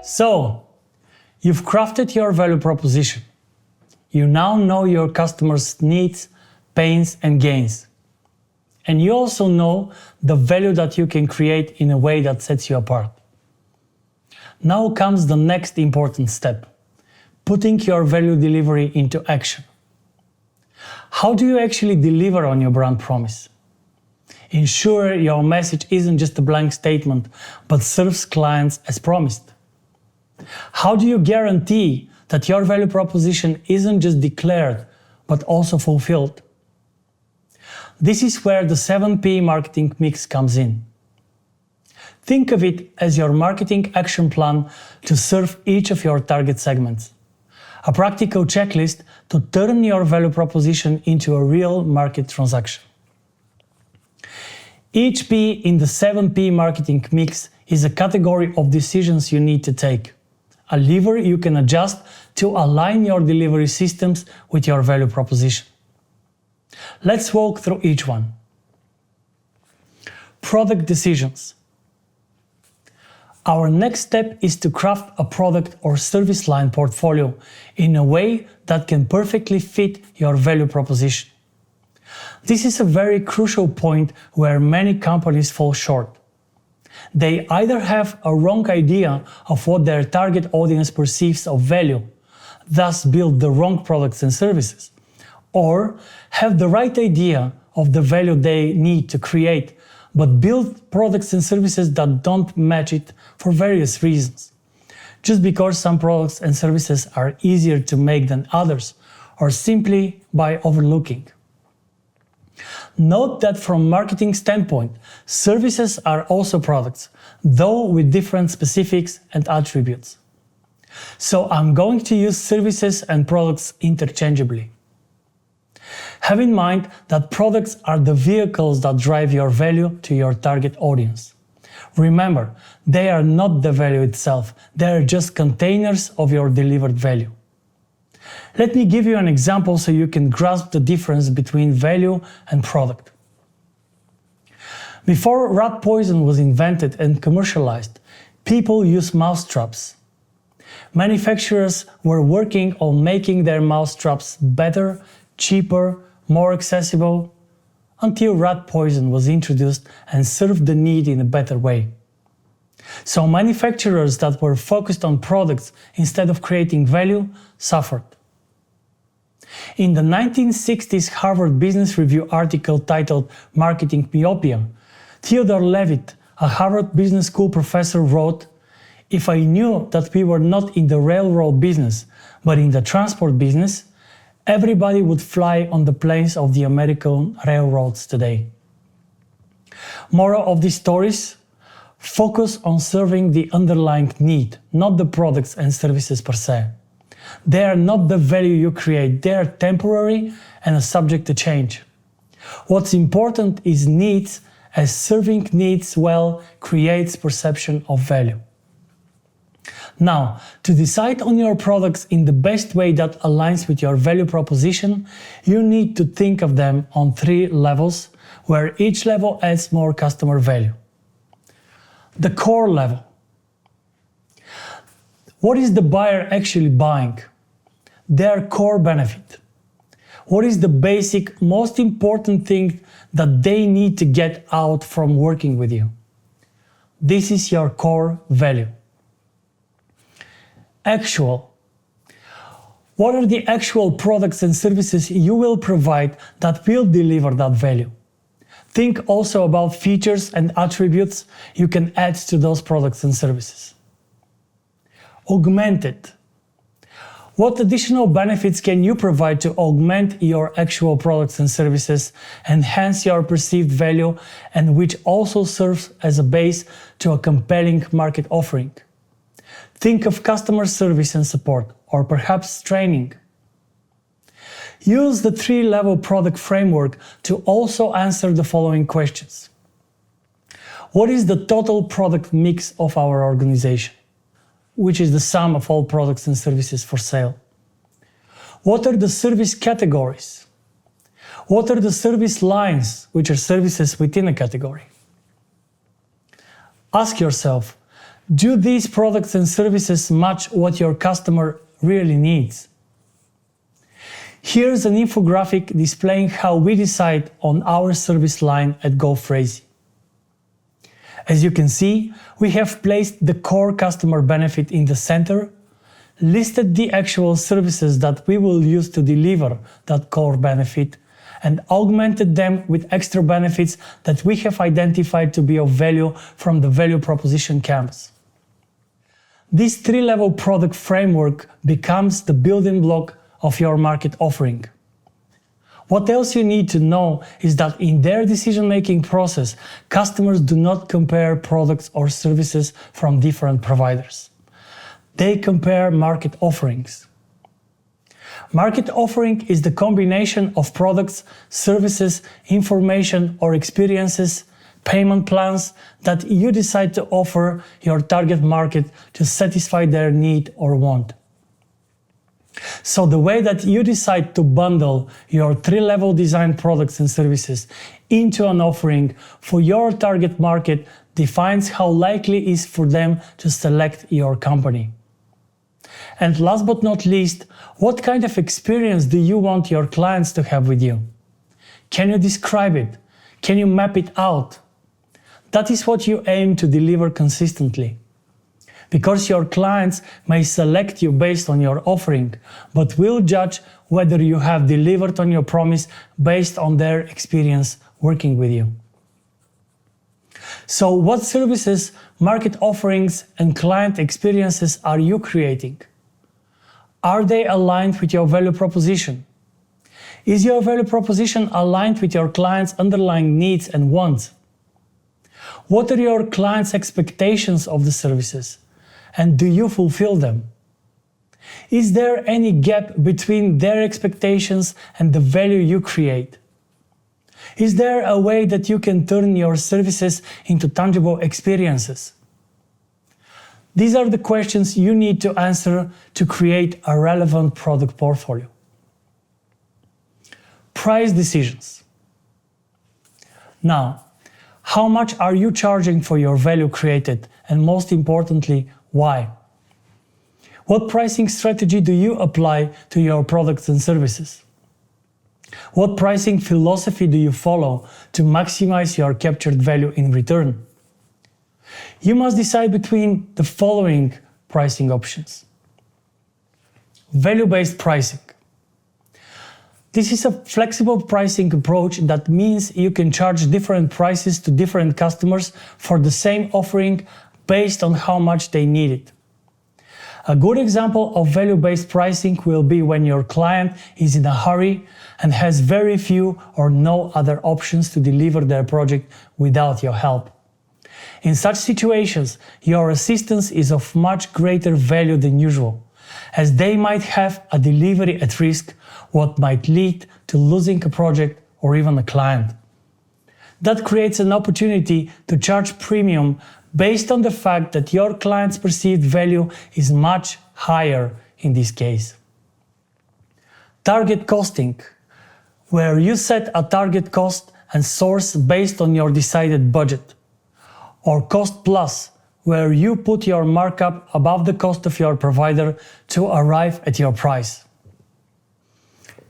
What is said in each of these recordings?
So, you've crafted your value proposition. You now know your customers' needs, pains, and gains. And you also know the value that you can create in a way that sets you apart. Now comes the next important step: putting your value delivery into action. How do you actually deliver on your brand promise? Ensure your message isn't just a blank statement, but serves clients as promised. How do you guarantee that your value proposition isn't just declared, but also fulfilled? This is where the 7P marketing mix comes in. Think of it as your marketing action plan to serve each of your target segments. A practical checklist to turn your value proposition into a real market transaction. Each P in the 7P marketing mix is a category of decisions you need to take. A lever you can adjust to align your delivery systems with your value proposition. Let's walk through each one. Product decisions. Our next step is to craft a product or service line portfolio in a way that can perfectly fit your value proposition. This is a very crucial point where many companies fall short. They either have a wrong idea of what their target audience perceives of value, thus build the wrong products and services, or have the right idea of the value they need to create, but build products and services that don't match it for various reasons. Just because some products and services are easier to make than others, or simply by overlooking. Note that from a marketing standpoint, services are also products, though with different specifics and attributes. So I'm going to use services and products interchangeably. Have in mind that products are the vehicles that drive your value to your target audience. Remember, they are not the value itself, they are just containers of your delivered value. Let me give you an example so you can grasp the difference between value and product. Before rat poison was invented and commercialized, people used mousetraps. Manufacturers were working on making their mousetraps better, cheaper, more accessible, until rat poison was introduced and served the need in a better way. So manufacturers that were focused on products instead of creating value suffered. In the 1960s Harvard Business Review article titled Marketing Myopia, Theodore Levitt, a Harvard Business School professor, wrote, "If I knew that we were not in the railroad business, but in the transport business, everybody would fly on the planes of the American railroads today." Moral of these stories: focus on serving the underlying need, not the products and services per se. They are not the value you create, they are temporary and subject to change. What's important is needs, as serving needs well creates perception of value. Now, to decide on your products in the best way that aligns with your value proposition, you need to think of them on 3 levels, where each level adds more customer value. The core level. What is the buyer actually buying? Their core benefit. What is the basic, most important thing that they need to get out from working with you? This is your core value. Actual. What are the actual products and services you will provide that will deliver that value? Think also about features and attributes you can add to those products and services. Augmented. What additional benefits can you provide to augment your actual products and services, enhance your perceived value, and which also serves as a base to a compelling market offering? Think of customer service and support, or perhaps training. Use the 3-level product framework to also answer the following questions. What is the total product mix of our organization? Which is the sum of all products and services for sale. What are the service categories? What are the service lines, which are services within a category? Ask yourself, do these products and services match what your customer really needs? Here's an infographic displaying how we decide on our service line at GoFrazy. As you can see, we have placed the core customer benefit in the center, listed the actual services that we will use to deliver that core benefit, and augmented them with extra benefits that we have identified to be of value from the value proposition canvas. This three-level product framework becomes the building block of your market offering. What else you need to know is that in their decision-making process, customers do not compare products or services from different providers. They compare market offerings. Market offering is the combination of products, services, information or experiences, payment plans that you decide to offer your target market to satisfy their need or want. So the way that you decide to bundle your three-level design products and services into an offering for your target market defines how likely it is for them to select your company. And last but not least, what kind of experience do you want your clients to have with you? Can you describe it? Can you map it out? That is what you aim to deliver consistently. Because your clients may select you based on your offering, but will judge whether you have delivered on your promise based on their experience working with you. So what services, market offerings, and client experiences are you creating? Are they aligned with your value proposition? Is your value proposition aligned with your clients' underlying needs and wants? What are your clients' expectations of the services? And do you fulfill them? Is there any gap between their expectations and the value you create? Is there a way that you can turn your services into tangible experiences? These are the questions you need to answer to create a relevant product portfolio. Price decisions. Now, how much are you charging for your value created, and most importantly, why? What pricing strategy do you apply to your products and services? What pricing philosophy do you follow to maximize your captured value in return? You must decide between the following pricing options. Value-based pricing. This is a flexible pricing approach that means you can charge different prices to different customers for the same offering based on how much they need it. A good example of value-based pricing will be when your client is in a hurry and has very few or no other options to deliver their project without your help. In such situations, your assistance is of much greater value than usual, as they might have a delivery at risk, what might lead to losing a project or even a client. That creates an opportunity to charge premium based on the fact that your client's perceived value is much higher in this case. Target costing, where you set a target cost and source based on your decided budget. Or cost plus, where you put your markup above the cost of your provider to arrive at your price.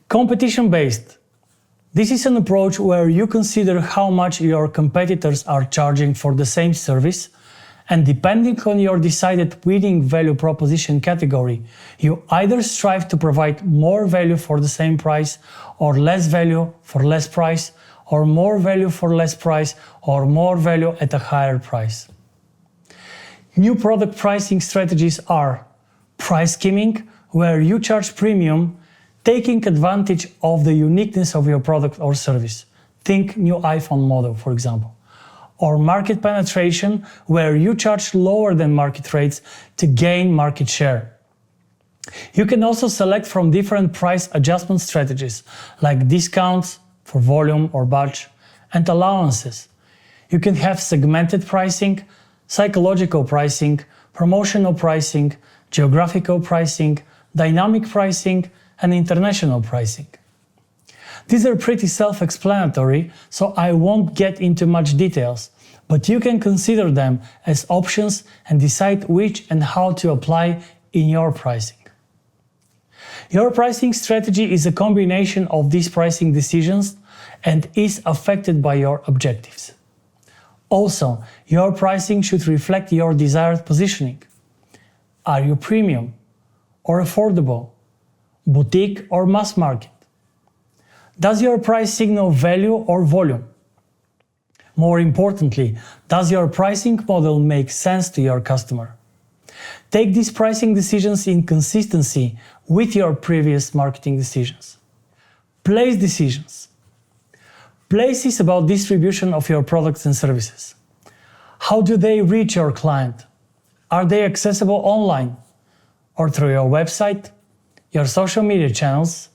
Competition-based. This is an approach where you consider how much your competitors are charging for the same service, and depending on your decided winning value proposition category, you either strive to provide more value for the same price, or less value for less price, or more value for less price, or more value at a higher price. New product pricing strategies are price skimming, where you charge premium, taking advantage of the uniqueness of your product or service. Think new iPhone model, for example. Or market penetration, where you charge lower than market rates to gain market share. You can also select from different price adjustment strategies, like discounts for volume or batch, and allowances. You can have segmented pricing, psychological pricing, promotional pricing, geographical pricing, dynamic pricing, and international pricing. These are pretty self-explanatory, so I won't get into much details, but you can consider them as options and decide which and how to apply in your pricing. Your pricing strategy is a combination of these pricing decisions and is affected by your objectives. Also, your pricing should reflect your desired positioning. Are you premium or affordable, boutique or mass market? Does your price signal value or volume? More importantly, does your pricing model make sense to your customer? Take these pricing decisions in consistency with your previous marketing decisions. Place decisions. Place is about distribution of your products and services. How do they reach your client? Are they accessible online, or through your website, your social media channels,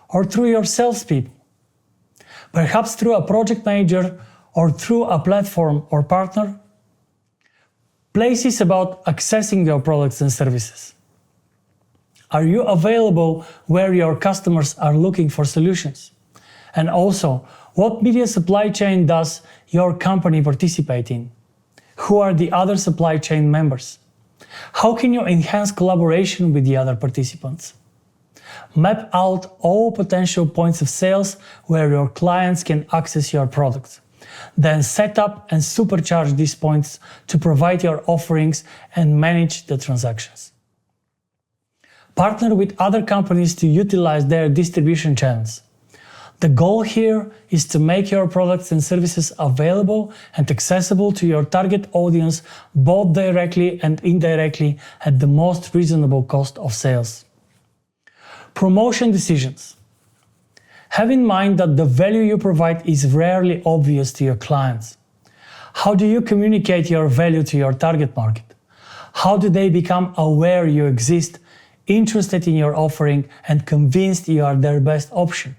or through your salespeople? Perhaps through a project manager or through a platform or partner? Place is about accessing your products and services. Are you available where your customers are looking for solutions? And also, what media supply chain does your company participate in? Who are the other supply chain members? How can you enhance collaboration with the other participants? Map out all potential points of sales where your clients can access your products. Then set up and supercharge these points to provide your offerings and manage the transactions. Partner with other companies to utilize their distribution channels. The goal here is to make your products and services available and accessible to your target audience both directly and indirectly at the most reasonable cost of sales. Promotion decisions. Have in mind that the value you provide is rarely obvious to your clients. How do you communicate your value to your target market? How do they become aware you exist, interested in your offering, and convinced you are their best option?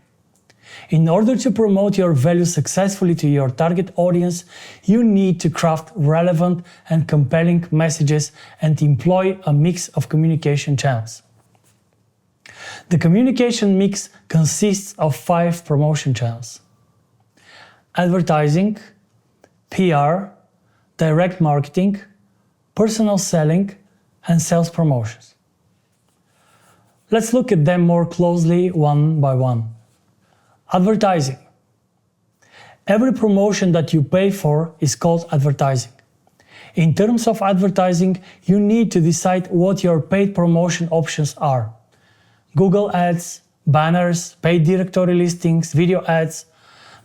In order to promote your value successfully to your target audience, you need to craft relevant and compelling messages and employ a mix of communication channels. The communication mix consists of 5 promotion channels: advertising, PR, direct marketing, personal selling, and sales promotions. Let's look at them more closely one by one. Advertising. Every promotion that you pay for is called advertising. In terms of advertising, you need to decide what your paid promotion options are. Google ads, banners, paid directory listings, video ads.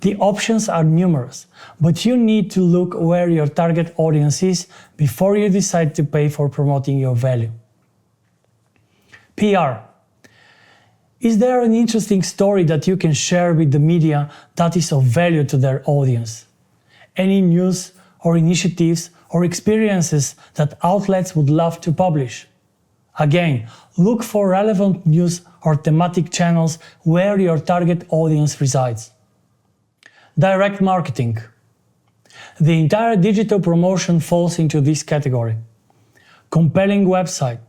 The options are numerous, but you need to look where your target audience is before you decide to pay for promoting your value. PR. Is there an interesting story that you can share with the media that is of value to their audience? Any news or initiatives or experiences that outlets would love to publish? Again, look for relevant news or thematic channels where your target audience resides. Direct marketing. The entire digital promotion falls into this category. Compelling website,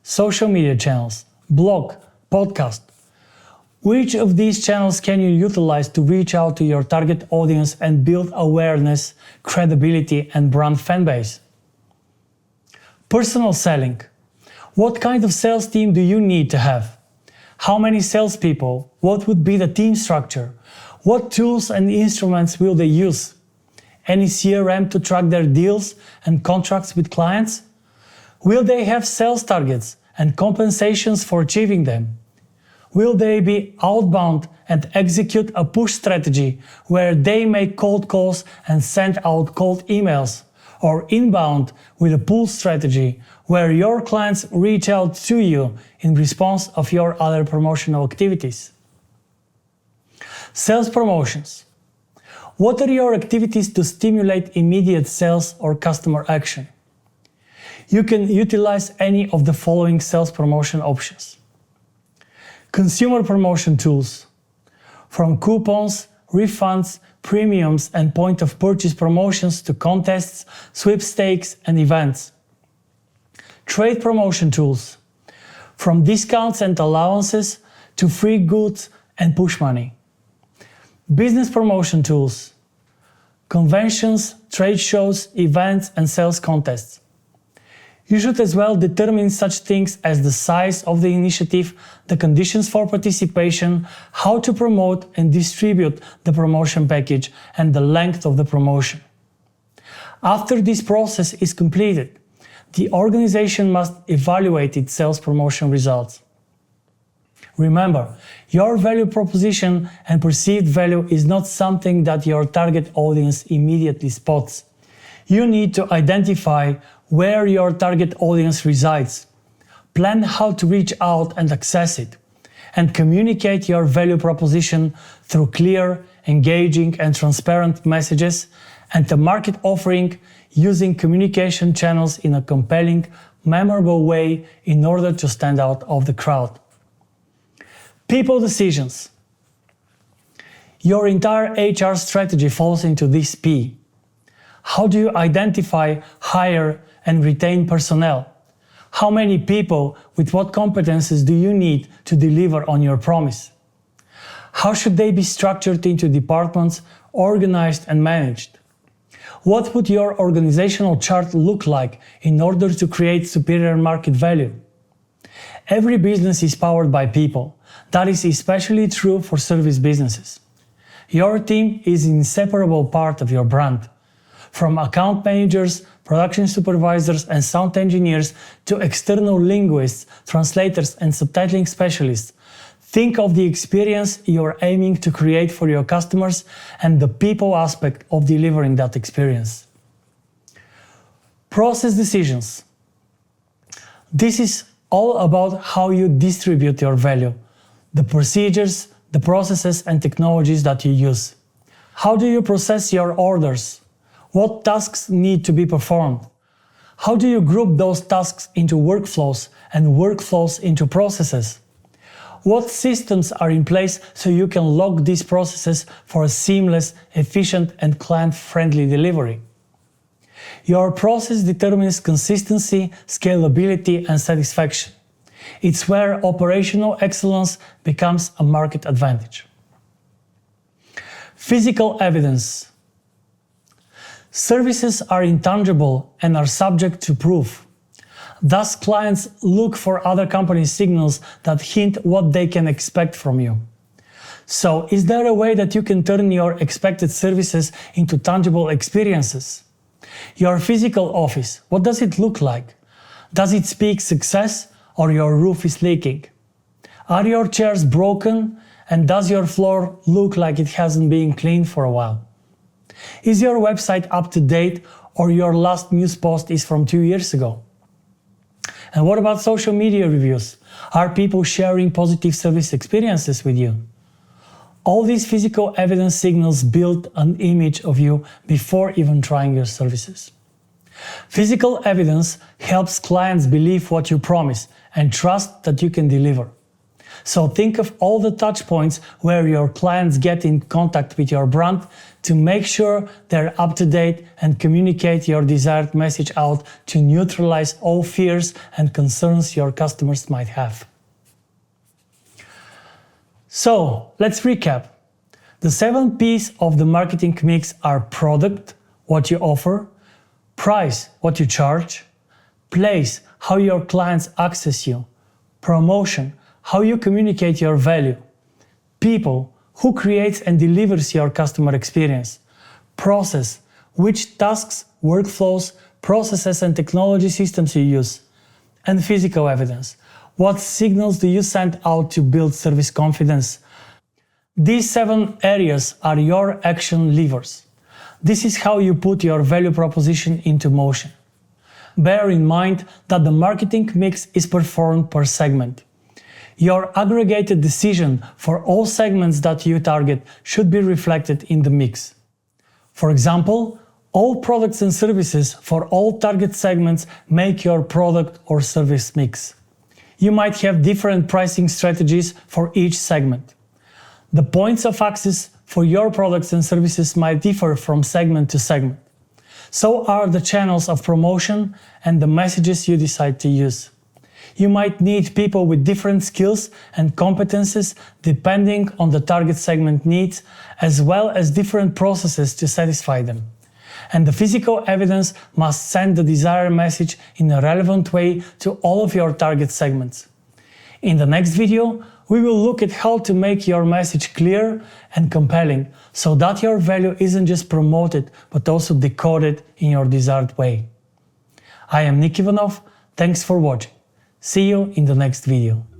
social media channels, blog, podcast. Which of these channels can you utilize to reach out to your target audience and build awareness, credibility, and brand fanbase? Personal selling. What kind of sales team do you need to have? How many salespeople? What would be the team structure? What tools and instruments will they use? Any CRM to track their deals and contracts with clients? Will they have sales targets and compensations for achieving them? Will they be outbound and execute a push strategy where they make cold calls and send out cold emails? Or inbound with a pull strategy where your clients reach out to you in response of your other promotional activities? Sales promotions. What are your activities to stimulate immediate sales or customer action? You can utilize any of the following sales promotion options. Consumer promotion tools. From coupons, refunds, premiums, and point of purchase promotions to contests, sweepstakes, and events. Trade promotion tools. From discounts and allowances to free goods and push money. Business promotion tools, conventions, trade shows, events, and sales contests. You should as well determine such things as the size of the initiative, the conditions for participation, how to promote and distribute the promotion package, and the length of the promotion. After this process is completed, the organization must evaluate its sales promotion results. Remember, your value proposition and perceived value is not something that your target audience immediately spots. You need to identify where your target audience resides, plan how to reach out and access it, and communicate your value proposition through clear, engaging, and transparent messages and a market offering using communication channels in a compelling, memorable way in order to stand out of the crowd. People decisions. Your entire HR strategy falls into this P. How do you identify, hire, and retain personnel? How many people with what competences do you need to deliver on your promise? How should they be structured into departments, organized and managed? What would your organizational chart look like in order to create superior market value? Every business is powered by people. That is especially true for service businesses. Your team is an inseparable part of your brand. From account managers, production supervisors, and sound engineers to external linguists, translators, and subtitling specialists, think of the experience you're aiming to create for your customers and the people aspect of delivering that experience. Process decisions. This is all about how you distribute your value, the procedures, the processes, and technologies that you use. How do you process your orders? What tasks need to be performed? How do you group those tasks into workflows and workflows into processes? What systems are in place so you can log these processes for a seamless, efficient, and client-friendly delivery? Your process determines consistency, scalability, and satisfaction. It's where operational excellence becomes a market advantage. Physical evidence. Services are intangible and are subject to proof. Thus, clients look for other companies' signals that hint what they can expect from you. So, is there a way that you can turn your expected services into tangible experiences? Your physical office, what does it look like? Does it speak success or your roof is leaking? Are your chairs broken and does your floor look like it hasn't been cleaned for a while? Is your website up to date or your last news post is from 2 years ago? And what about social media reviews? Are people sharing positive service experiences with you? All these physical evidence signals build an image of you before even trying your services. Physical evidence helps clients believe what you promise and trust that you can deliver. So think of all the touch points where your clients get in contact with your brand to make sure they're up to date and communicate your desired message out to neutralize all fears and concerns your customers might have. So, let's recap. The 7 P's of the marketing mix are product, what you offer, price, what you charge, place, how your clients access you, promotion, how you communicate your value, people, who creates and delivers your customer experience, process, which tasks, workflows, processes and technology systems you use, and physical evidence, what signals do you send out to build service confidence. These 7 areas are your action levers. This is how you put your value proposition into motion. Bear in mind that the marketing mix is performed per segment. Your aggregated decision for all segments that you target should be reflected in the mix. For example, all products and services for all target segments make your product or service mix. You might have different pricing strategies for each segment. The points of access for your products and services might differ from segment to segment. So are the channels of promotion and the messages you decide to use. You might need people with different skills and competences depending on the target segment needs, as well as different processes to satisfy them. And the physical evidence must send the desired message in a relevant way to all of your target segments. In the next video, we will look at how to make your message clear and compelling, so that your value isn't just promoted but also decoded in your desired way. I am Nick Ivanov, thanks for watching. See you in the next video.